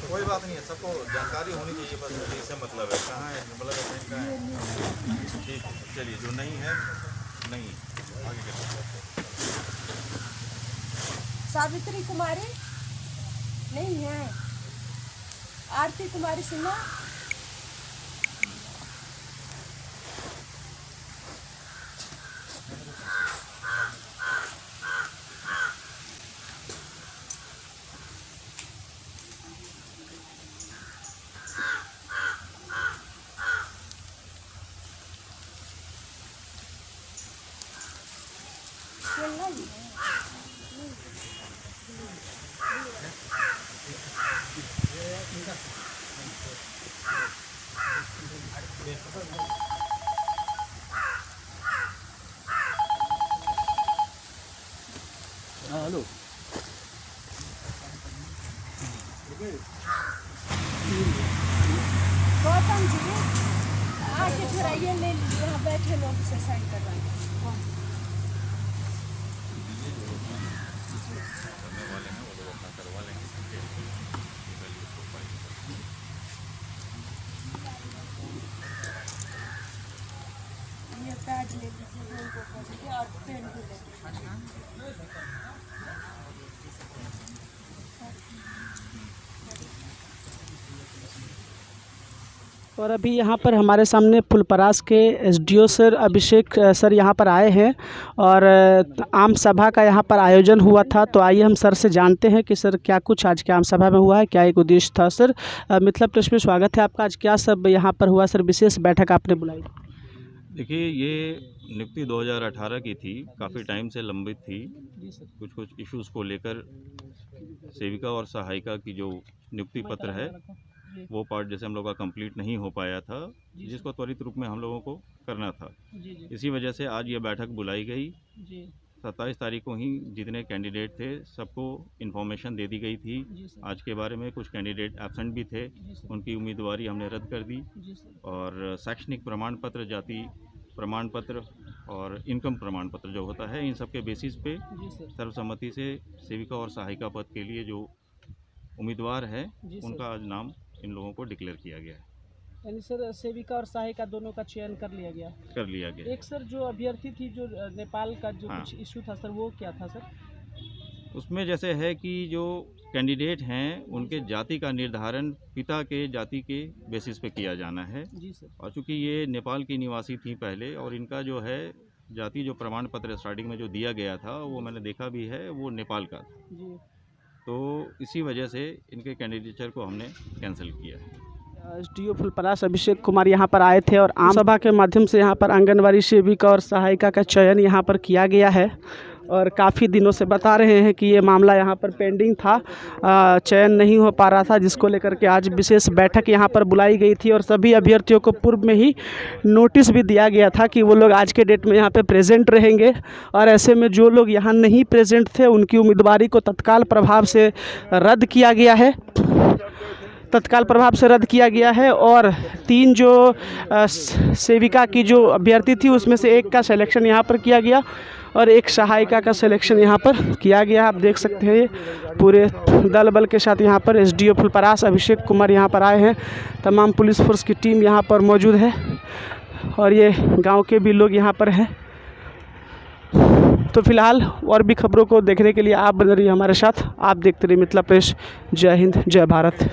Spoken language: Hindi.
कोई बात नहीं है, सबको जानकारी होनी चाहिए, बस इससे मतलब है। कहाँ है निर्मला का बहन, कहाँ है? ठीक, चलिए, जो नहीं है नहीं, आगे के सावित्री कुमारी नहीं है, आरती कुमारी सिन्हा, हेलो गौतम जी आके फिर आइए, ले लीजिए, यहाँ बैठे लोग से साइन करवाएंगे। ये पैड ले लीजिए, उनको कर दीजिए, और पेन भी ले लीजिए। और अभी यहाँ पर हमारे सामने फुलपरास के एसडीओ सर अभिषेक सर यहाँ पर आए हैं और आम सभा का यहाँ पर आयोजन हुआ था। तो आइए हम सर से जानते हैं कि सर क्या कुछ आज के आम सभा में हुआ है, क्या एक उद्देश्य था। सर मिथिला प्रेस में स्वागत है आपका। आज क्या सब यहाँ पर हुआ सर, विशेष बैठक आपने बुलाई? देखिए, ये नियुक्ति 2018 की थी, काफ़ी टाइम से लंबित थी। कुछ इश्यूज़ को लेकर सेविका और सहायिका की जो नियुक्ति पत्र है वो पार्ट जैसे हम लोग का कंप्लीट नहीं हो पाया था, जिसको त्वरित रूप में हम लोगों को करना था। इसी वजह से आज ये बैठक बुलाई गई। 27 तारीख को ही जितने कैंडिडेट थे सबको इन्फॉर्मेशन दे दी गई थी। आज के बारे में कुछ कैंडिडेट एब्सेंट भी थे, उनकी उम्मीदवारी हमने रद्द कर दी। और शैक्षणिक प्रमाण पत्र, जाति प्रमाण पत्र और इनकम प्रमाण पत्र जो होता है, इन सब के बेसिस पे सर्वसम्मति से सेविका और सहायिका पद के लिए जो उम्मीदवार है उनका आज नाम इन लोगों को डिक्लेयर किया गया है। यानी सर सेविका और सहायिका दोनों का चयन कर लिया गया। एक सर जो अभ्यर्थी थी, जो नेपाल का जो कुछ इशू था सर, वो क्या था सर? उसमें जैसे है कि जो कैंडिडेट हैं उनके जाति का निर्धारण पिता के जाति के बेसिस पे किया जाना है। जी सर। और चूँकि ये नेपाल की निवासी थी पहले, और इनका जो है जाति जो प्रमाण पत्र स्टार्टिंग में जो दिया गया था वो मैंने देखा भी है, वो नेपाल का था। जी। तो इसी वजह से इनके कैंडिडेचर को हमने कैंसिल किया है। एसडीओ फुलपरास अभिषेक कुमार यहाँ पर आए थे और आम सभा के माध्यम से यहाँ पर आंगनवाड़ी सेविका और सहायिका का चयन यहाँ पर किया गया है। और काफ़ी दिनों से बता रहे हैं कि ये मामला यहाँ पर पेंडिंग था, चयन नहीं हो पा रहा था, जिसको लेकर के आज विशेष बैठक यहाँ पर बुलाई गई थी। और सभी अभ्यर्थियों को पूर्व में ही नोटिस भी दिया गया था कि वो लोग आज के डेट में यहाँ पे प्रेजेंट रहेंगे। और ऐसे में जो लोग यहाँ नहीं प्रेजेंट थे उनकी उम्मीदवारी को तत्काल प्रभाव से रद्द किया गया है। और 3 जो सेविका की जो अभ्यर्थी थी उसमें से एक का सिलेक्शन यहाँ पर किया गया और एक सहायिका का सिलेक्शन यहाँ पर किया गया। आप देख सकते हैं ये पूरे दल बल के साथ यहाँ पर एसडीओ फुलपरास अभिषेक कुमार यहाँ पर आए हैं। तमाम पुलिस फोर्स की टीम यहाँ पर मौजूद है और ये गांव के भी लोग यहाँ पर हैं। तो फिलहाल और भी खबरों को देखने के लिए आप बने रहिए हमारे साथ। आप देखते रहिए मिथिला प्रेस। जय हिंद, जय भारत।